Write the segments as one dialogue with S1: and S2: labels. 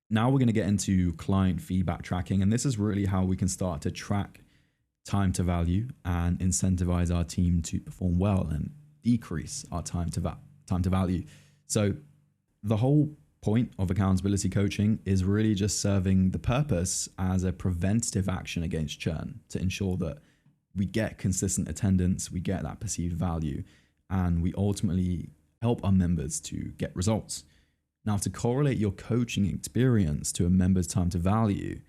S1: Now we're going to get into client feedback tracking. And this is really how we can start to track time to value and incentivize our team to perform well and decrease our time to value. So the whole point of accountability coaching is really just serving the purpose as a preventative action against churn to ensure that we get consistent attendance, we get that perceived value, and we ultimately help our members to get results. Now, to correlate your coaching experience to a member's time to value,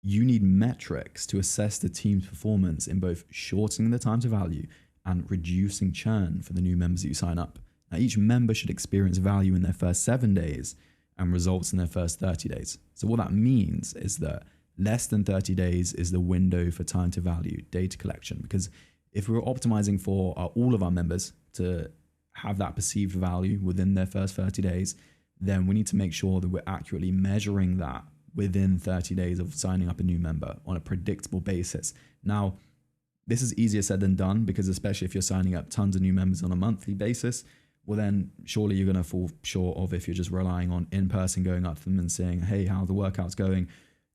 S1: you need metrics to assess the team's performance in both shortening the time to value and reducing churn for the new members that you sign up. Now, each member should experience value in their first 7 days and results in their first 30 days. So what that means is that less than 30 days is the window for time to value data collection, because if we're optimizing for all of our members to have that perceived value within their first 30 days, then we need to make sure that we're accurately measuring that within 30 days of signing up a new member on a predictable basis. Now, this is easier said than done, because especially if you're signing up tons of new members on a monthly basis, well then surely you're going to fall short of if you're just relying on in-person going up to them and saying, hey, how are the workouts going?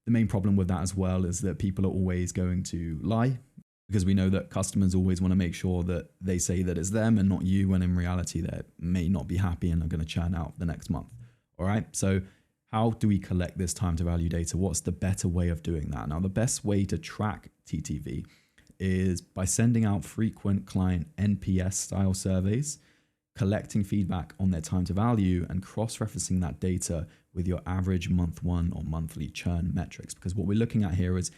S1: The main problem with that as well is that people are always going to lie, because we know that customers always want to make sure that they say that it's them and not you, when in reality they may not be happy and are going to churn out the next month. All right. So how do we collect this time to value data? What's the better way of doing that? Now, the best way to track TTV is by sending out frequent client NPS style surveys, collecting feedback on their time to value, and cross-referencing that data with your average month one or monthly churn metrics. Because what we're looking at here is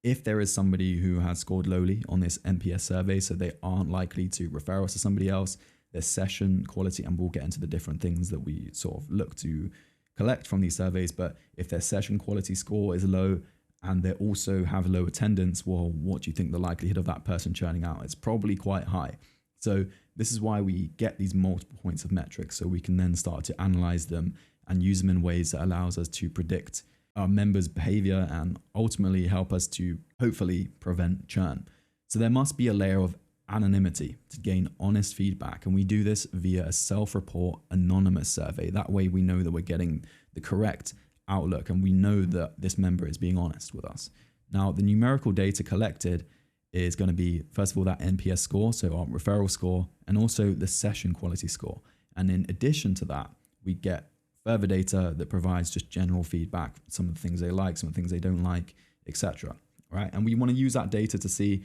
S1: if there is somebody who has scored lowly on this NPS survey, so they aren't likely to refer us to somebody else, their session quality, and we'll get into the different things that we sort of look to collect from these surveys. But if their session quality score is low and they also have low attendance, well, what do you think the likelihood of that person churning out? It's probably quite high. So this is why we get these multiple points of metrics, so we can then start to analyze them and use them in ways that allows us to predict our members' behavior and ultimately help us to hopefully prevent churn. So there must be a layer of anonymity to gain honest feedback. And we do this via a self-report anonymous survey. That way we know that we're getting the correct outlook and we know that this member is being honest with us. Now, the numerical data collected is going to be, first of all, that NPS score, so our referral score, and also the session quality score. And in addition to that, we get further data that provides just general feedback, some of the things they like, some of the things they don't like, etc. Right? And we want to use that data to see,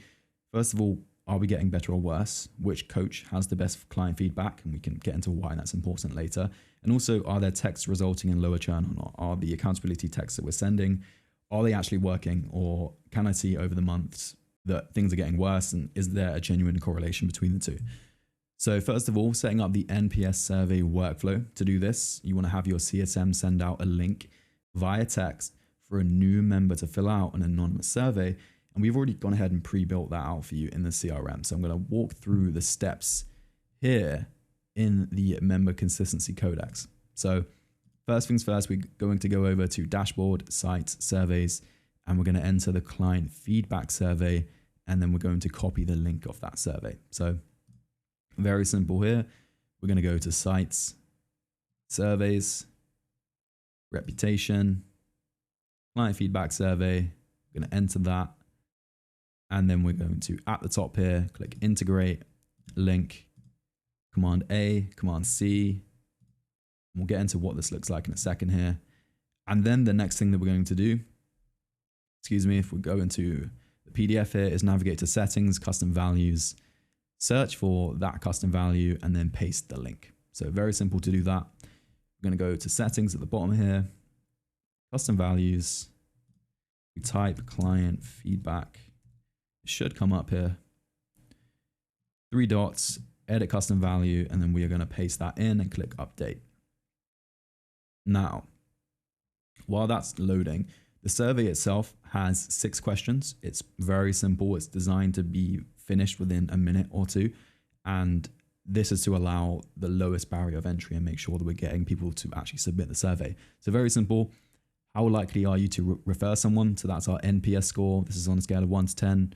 S1: first of all, are we getting better or worse? Which coach has the best client feedback? And we can get into why that's important later. And also, are there texts resulting in lower churn or not? Are the accountability texts that we're sending, are they actually working? Or can I see over the months that things are getting worse? And is there a genuine correlation between the two? So first of all, setting up the NPS survey workflow. To do this, you want to have your CSM send out a link via text for a new member to fill out an anonymous survey. And we've already gone ahead and pre-built that out for you in the CRM. So I'm going to walk through the steps here in the member consistency codex. So first things first, we're going to go over to dashboard, sites, surveys, and we're going to enter the client feedback survey. And then we're going to copy the link of that survey. So very simple here. We're going to go to sites, surveys, reputation, client feedback survey. We're going to enter that. And then we're going to, at the top here, click integrate, link, Command A, Command C. We'll get into what this looks like in a second here. And then the next thing that we're going to do, if we go into the PDF here, is navigate to settings, custom values, search for that custom value, and then paste the link. So very simple to do that. We're going to go to settings at the bottom here, custom values. We type client feedback. It should come up here. 3 dots, edit custom value, and then we are going to paste that in and click update. Now, while that's loading, the survey itself has 6 questions. It's very simple. It's designed to be finished within a minute or two. And this is to allow the lowest barrier of entry and make sure that we're getting people to actually submit the survey. So very simple. How likely are you to refer someone? So that's our NPS score. This is on a scale of 1 to 10.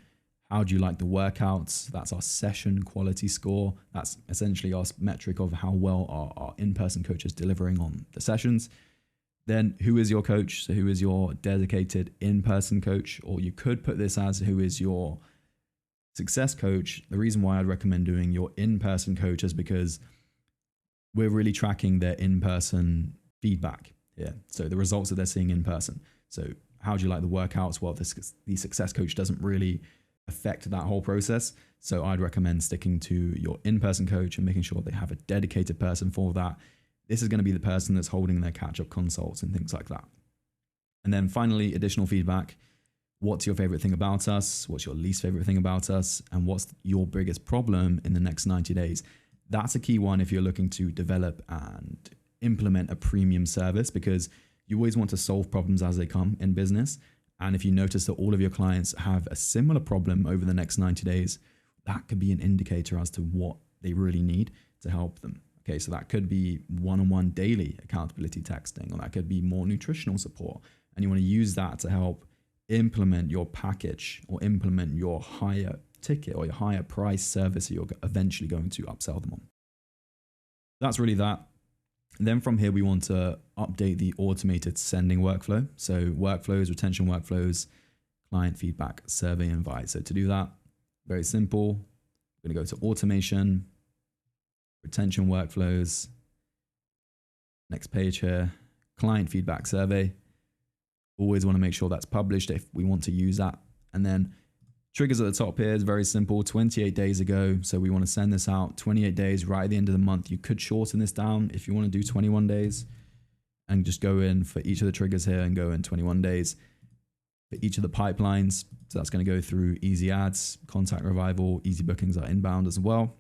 S1: How do you like the workouts? That's our session quality score. That's essentially our metric of how well are our in-person coaches delivering on the sessions. Then who is your coach? So who is your dedicated in-person coach? Or you could put this as who is your success coach. The reason why I'd recommend doing your in-person coach is because we're really tracking their in-person feedback here. So the results that they're seeing in person. So how do you like the workouts? Well, the success coach doesn't really affect that whole process. So I'd recommend sticking to your in-person coach and making sure they have a dedicated person for that. This is going to be the person that's holding their catch-up consults and things like that. And then finally, additional feedback. What's your favorite thing about us? What's your least favorite thing about us? And what's your biggest problem in the next 90 days? That's a key one if you're looking to develop and implement a premium service, because you always want to solve problems as they come in business. And if you notice that all of your clients have a similar problem over the next 90 days, that could be an indicator as to what they really need to help them. Okay, so that could be one-on-one daily accountability texting, or that could be more nutritional support. And you want to use that to help implement your package or implement your higher ticket or your higher price service that you're eventually going to upsell them on. That's really that. And then from here, we want to update the automated sending workflow. So workflows, retention workflows, client feedback, survey invite. So to do that, very simple. We're going to go to automation, retention workflows, next page here, client feedback survey. Always want to make sure that's published if we want to use that. And then triggers at the top here is very simple, 28 days ago. So we want to send this out 28 days right at the end of the month. You could shorten this down if you want to do 21 days and just go in for each of the triggers here and go in 21 days for each of the pipelines. So that's going to go through easy ads, contact revival, easy bookings are inbound as well.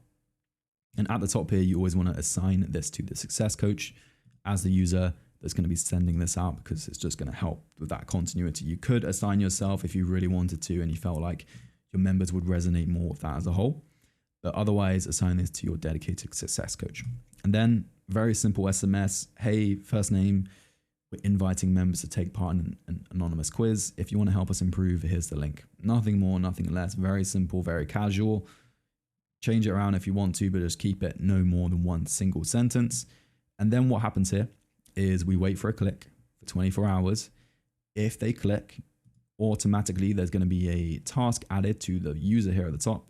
S1: And at the top here, you always want to assign this to the success coach as the user that's going to be sending this out, because it's just going to help with that continuity. You could assign yourself if you really wanted to and you felt like your members would resonate more with that as a whole. But otherwise, assign this to your dedicated success coach. And then very simple SMS. Hey, first name, we're inviting members to take part in an anonymous quiz. If you want to help us improve, here's the link. Nothing more, nothing less. Very simple, very casual. Change it around if you want to, but just keep it no more than one single sentence. And then what happens here is we wait for a click for 24 hours. If they click, automatically there's going to be a task added to the user here at the top.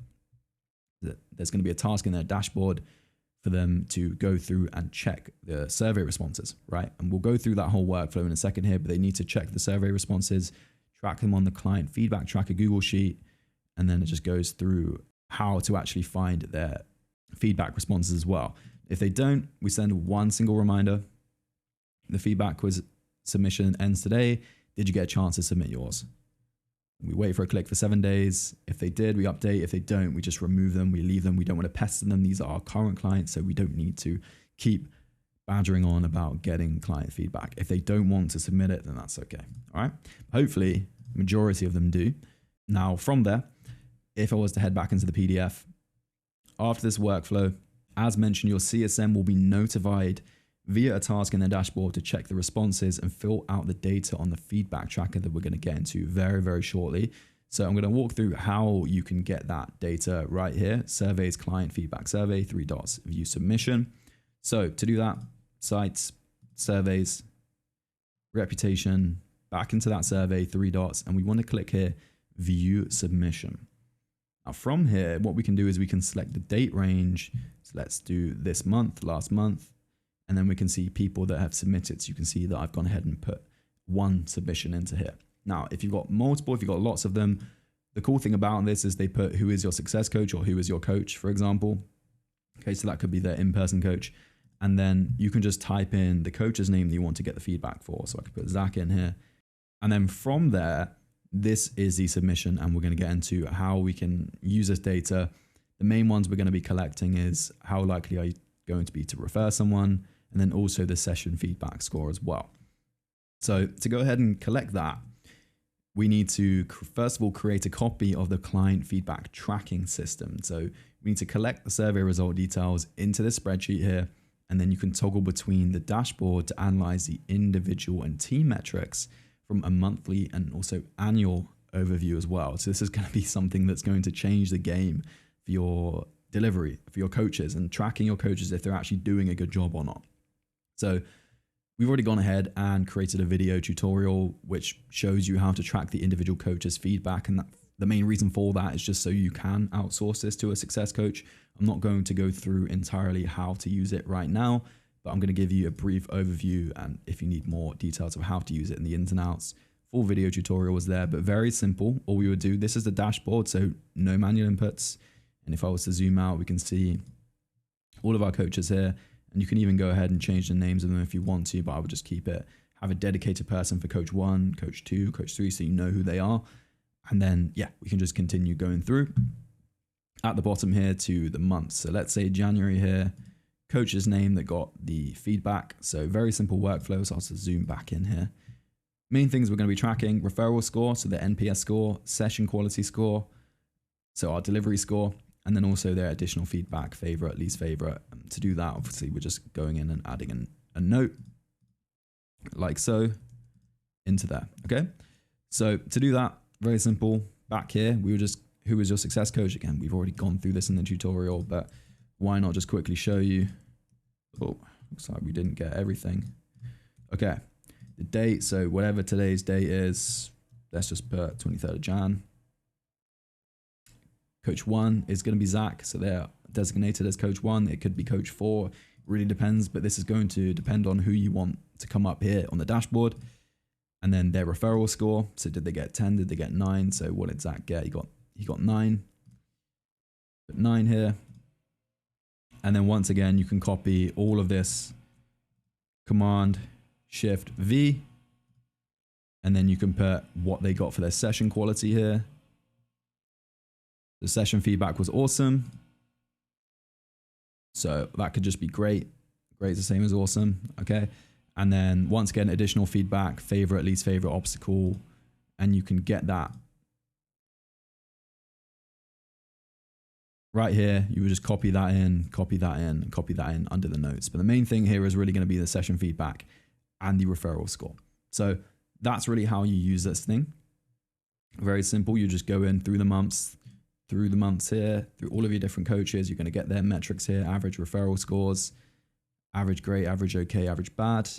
S1: There's going to be a task in their dashboard for them to go through and check the survey responses, right? And we'll go through that whole workflow in a second here, but they need to check the survey responses, track them on the client feedback tracker Google Sheet, and then it just goes through how to actually find their feedback responses as well. If they don't, we send one single reminder. The feedback quiz submission ends today. Did you get a chance to submit yours? We wait for a click for 7 days. If they did, we update. If they don't, we just remove them. We leave them. We don't want to pester them. These are our current clients, so we don't need to keep badgering on about getting client feedback. If they don't want to submit it, then that's okay. All right. Hopefully, majority of them do. Now, from there, if I was to head back into the PDF, after this workflow, as mentioned, your CSM will be notified via a task in their dashboard to check the responses and fill out the data on the feedback tracker that we're going to get into very, very shortly. So I'm going to walk through how you can get that data right here. Surveys, client feedback survey, 3 dots, view submission. So to do that, sites, surveys, reputation, back into that survey, 3 dots, and we want to click here, view submission. Now from here, what we can do is we can select the date range. So let's do this month, last month. And then we can see people that have submitted. So you can see that I've gone ahead and put one submission into here. Now, if you've got multiple, if you've got lots of them, the cool thing about this is they put who is your success coach or who is your coach, for example. Okay, so that could be their in-person coach. And then you can just type in the coach's name that you want to get the feedback for. So I could put Zach in here. And then from there, this is the submission. And we're going to get into how we can use this data. The main ones we're going to be collecting is how likely are you going to be to refer someone, and then also the session feedback score as well. So to go ahead and collect that, we need to first of all create a copy of the client feedback tracking system. So we need to collect the survey result details into this spreadsheet here, and then you can toggle between the dashboard to analyze the individual and team metrics from a monthly and also annual overview as well. So this is going to be something that's going to change the game for your delivery, for your coaches, and tracking your coaches if they're actually doing a good job or not. So we've already gone ahead and created a video tutorial which shows you how to track the individual coach's feedback. And the main reason for that is just so you can outsource this to a success coach. I'm not going to go through entirely how to use it right now, but I'm going to give you a brief overview. And if you need more details of how to use it in the ins and outs, full video tutorial was there, but very simple. All we would do, this is the dashboard, so no manual inputs. And if I was to zoom out, we can see all of our coaches here. And you can even go ahead and change the names of them if you want to, but I would just keep it, have a dedicated person for coach 1, coach 2, coach 3, so you know who they are. And then, yeah, we can just continue going through. At the bottom here to the months. So let's say January here, coach's name that got the feedback. So very simple workflow. So I'll just zoom back in here. Main things we're going to be tracking: referral score, so the NPS score, session quality score, so our delivery score, and then also their additional feedback, favorite, least favorite. To do that, obviously, we're just going in and adding a note like so into there. Okay. So to do that, very simple. Back here, we were just, who is your success coach? Again, we've already gone through this in the tutorial, but why not just quickly show you? Oh, looks like we didn't get everything. Okay. The date. So whatever today's date is, let's just put 23rd of Jan. Coach 1 is going to be Zach. So they're designated as coach 1. It could be coach 4. It really depends, but this is going to depend on who you want to come up here on the dashboard. And then their referral score. So did they get 10? Did they get 9? So what did Zach get? He got 9. Put 9 here. And then once again, you can copy all of this, Command Shift V. And then you can put what they got for their session quality here. The session feedback was awesome. So that could just be great. Great is the same as awesome. Okay. And then once again, additional feedback, favorite, least favorite, obstacle. And you can get that right here. You would just copy that in, copy that in, and copy that in under the notes. But the main thing here is really going to be the session feedback and the referral score. So that's really how you use this thing. Very simple. You just go in through the months here, through all of your different coaches. You're going to get their metrics here: average referral scores, average great, average okay, average bad.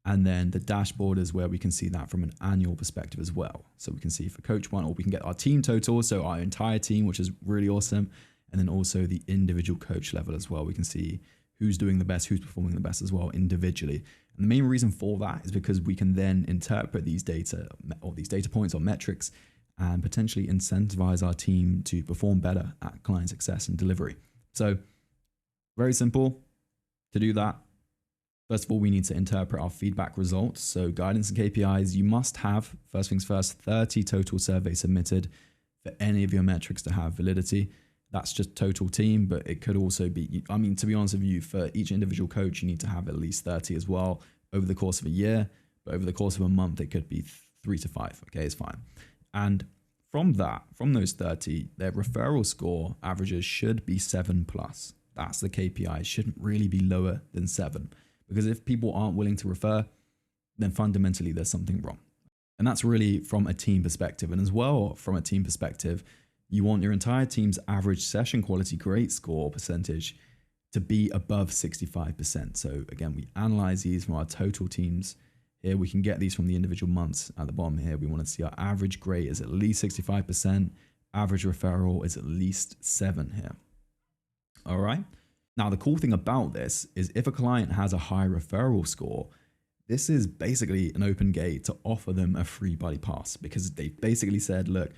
S1: And then the dashboard is where we can see that from an annual perspective as well. So we can see for coach 1, or we can get our team total, so our entire team, which is really awesome. And then also the individual coach level as well. We can see who's doing the best, who's performing the best as well individually. And the main reason for that is because we can then interpret these data, or these data points or metrics, and potentially incentivize our team to perform better at client success and delivery. So very simple to do that. First of all, we need to interpret our feedback results. So guidance and KPIs, you must have, first things first, 30 total surveys submitted for any of your metrics to have validity. That's just total team, but it could also be, I mean, to be honest with you, for each individual coach, you need to have at least 30 as well over the course of a year. But over the course of a month, it could be 3 to 5. Okay, it's fine. And from those 30, their referral score averages should be 7+. That's the KPI. It shouldn't really be lower than 7. Because if people aren't willing to refer, then fundamentally there's something wrong. And that's really from a team perspective. And as well, from a team perspective, you want your entire team's average session quality great score percentage to be above 65%. So again, we analyze these from our total teams. Here we can get these from the individual months at the bottom here. We want to see our average grade is at least 65%. Average referral is at least 7 here. All right. Now, the cool thing about this is if a client has a high referral score, this is basically an open gate to offer them a free buddy pass, because they basically said, look,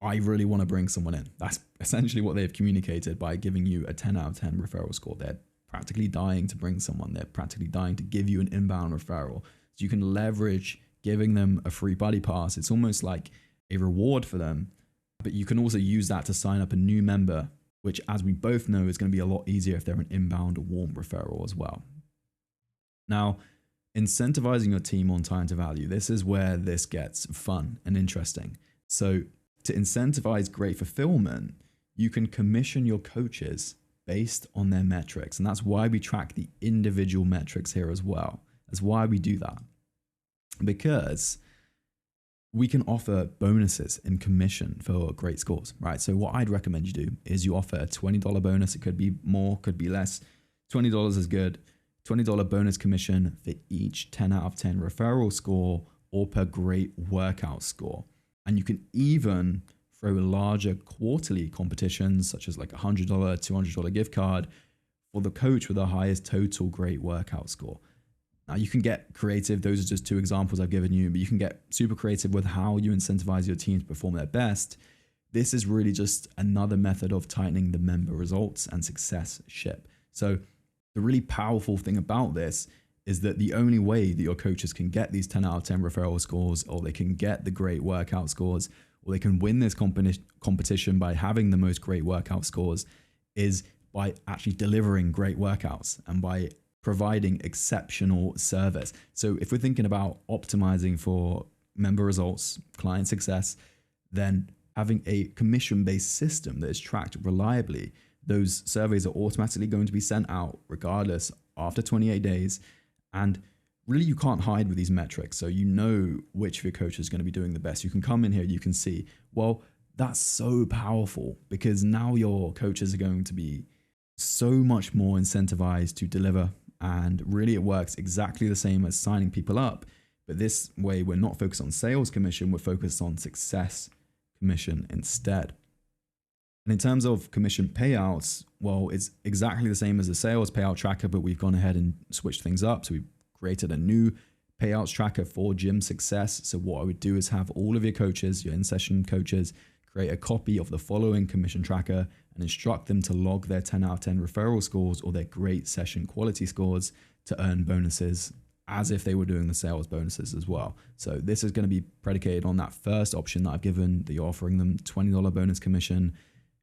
S1: I really want to bring someone in. That's essentially what they've communicated by giving you a 10 out of 10 referral score. They're practically dying to bring someone. They're practically dying to give you an inbound referral. So you can leverage giving them a free buddy pass. It's almost like a reward for them, but you can also use that to sign up a new member, which, as we both know, is going to be a lot easier if they're an inbound or warm referral as well. Now, incentivizing your team on time to value. This is where this gets fun and interesting. So to incentivize great fulfillment, you can commission your coaches based on their metrics. And that's why we track the individual metrics here as well. That's why we do that. Because we can offer bonuses in commission for great scores, right? So what I'd recommend you do is you offer a $20 bonus. It could be more, could be less. $20 is good. $20 bonus commission for each 10 out of 10 referral score or per great workout score. And you can even throw larger quarterly competitions such as like $100, $200 gift card for the coach with the highest total great workout score. Now you can get creative. Those are just two examples I've given you, but you can get super creative with how you incentivize your team to perform their best. This is really just another method of tightening the member results and success ship. So the really powerful thing about this is that the only way that your coaches can get these 10 out of 10 referral scores, or they can get the great workout scores, or they can win this competition by having the most great workout scores, is by actually delivering great workouts and by providing exceptional service. So if we're thinking about optimizing for member results, client success, then having a commission-based system that is tracked reliably, those surveys are automatically going to be sent out regardless after 28 days. And really you can't hide with these metrics. So you know which of your coaches is going to be doing the best. You can come in here, you can see, well, that's so powerful because now your coaches are going to be so much more incentivized to deliver. And really it works exactly the same as signing people up. But this way we're not focused on sales commission, we're focused on success commission instead. And in terms of commission payouts, well, it's exactly the same as the sales payout tracker, but we've gone ahead and switched things up. So we've created a new payouts tracker for gym success. So what I would do is have all of your coaches, your in-session coaches, create a copy of the following commission tracker and instruct them to log their 10 out of 10 referral scores or their great session quality scores to earn bonuses as if they were doing the sales bonuses as well. So this is going to be predicated on that first option that I've given, that you're offering them $20 bonus commission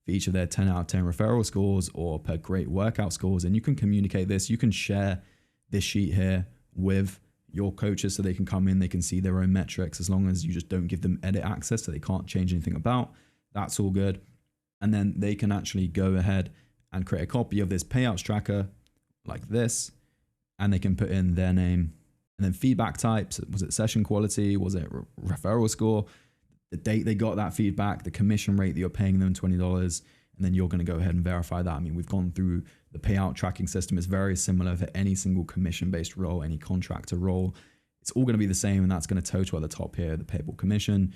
S1: for each of their 10 out of 10 referral scores or per great workout scores. And you can communicate this. You can share this sheet here with your coaches so they can come in, they can see their own metrics, as long as you just don't give them edit access so they can't change anything about. That's all good. And then they can actually go ahead and create a copy of this payouts tracker like this, and they can put in their name and then feedback types. Was it session quality? Was it referral score? The date they got that feedback, the commission rate that you're paying them, $20, and then you're going to go ahead and verify that. I mean, we've gone through the payout tracking system. It's very similar for any single commission-based role, any contractor role. It's all going to be the same, and that's going to total at the top here, the payable commission.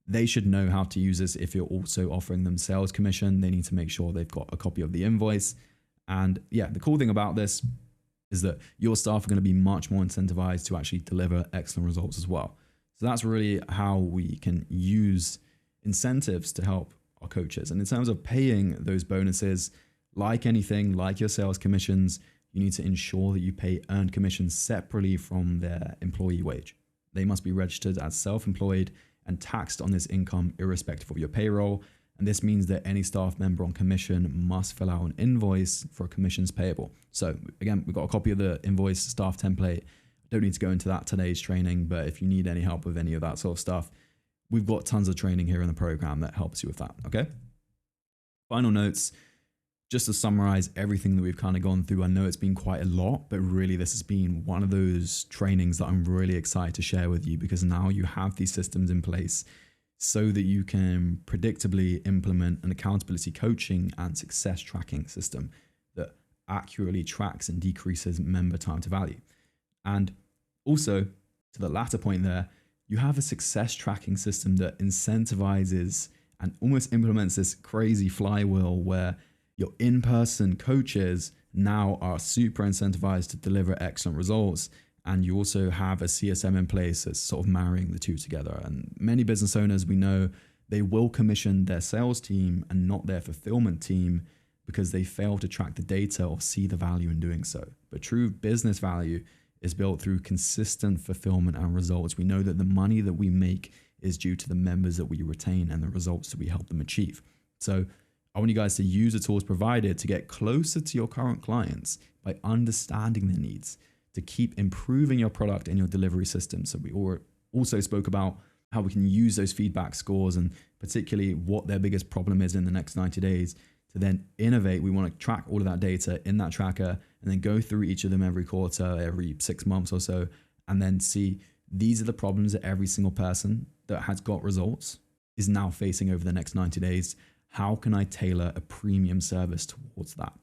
S1: They should know how to use this. If you're also offering them sales commission, they need to make sure they've got a copy of the invoice. And yeah, the cool thing about this is that your staff are going to be much more incentivized to actually deliver excellent results as well. So that's really how we can use incentives to help our coaches. And in terms of paying those bonuses, like anything, like your sales commissions, you need to ensure that you pay earned commissions separately from their employee wage. They must be registered as self-employed and taxed on this income irrespective of your payroll. And this means that any staff member on commission must fill out an invoice for commissions payable. So again, we've got a copy of the invoice staff template. Don't need to go into that today's training, but if you need any help with any of that sort of stuff, we've got tons of training here in the program that helps you with that, okay? Final notes, just to summarize everything that we've kind of gone through. I know it's been quite a lot, but really this has been one of those trainings that I'm really excited to share with you, because now you have these systems in place so that you can predictably implement an accountability coaching and success tracking system that accurately tracks and decreases member time to value. And also, to the latter point there, you have a success tracking system that incentivizes and almost implements this crazy flywheel where your in-person coaches now are super incentivized to deliver excellent results. And you also have a CSM in place that's sort of marrying the two together. And many business owners, we know, they will commission their sales team and not their fulfillment team because they fail to track the data or see the value in doing so. But true business value is built through consistent fulfillment and results. We know that the money that we make is due to the members that we retain and the results that we help them achieve. So I want you guys to use the tools provided to get closer to your current clients by understanding their needs, to keep improving your product and your delivery system. So we also spoke about how we can use those feedback scores and particularly what their biggest problem is in the next 90 days to then innovate. We want to track all of that data in that tracker and then go through each of them every quarter, every 6 months or so, and then see these are the problems that every single person that has got results is now facing over the next 90 days. How can I tailor a premium service towards that?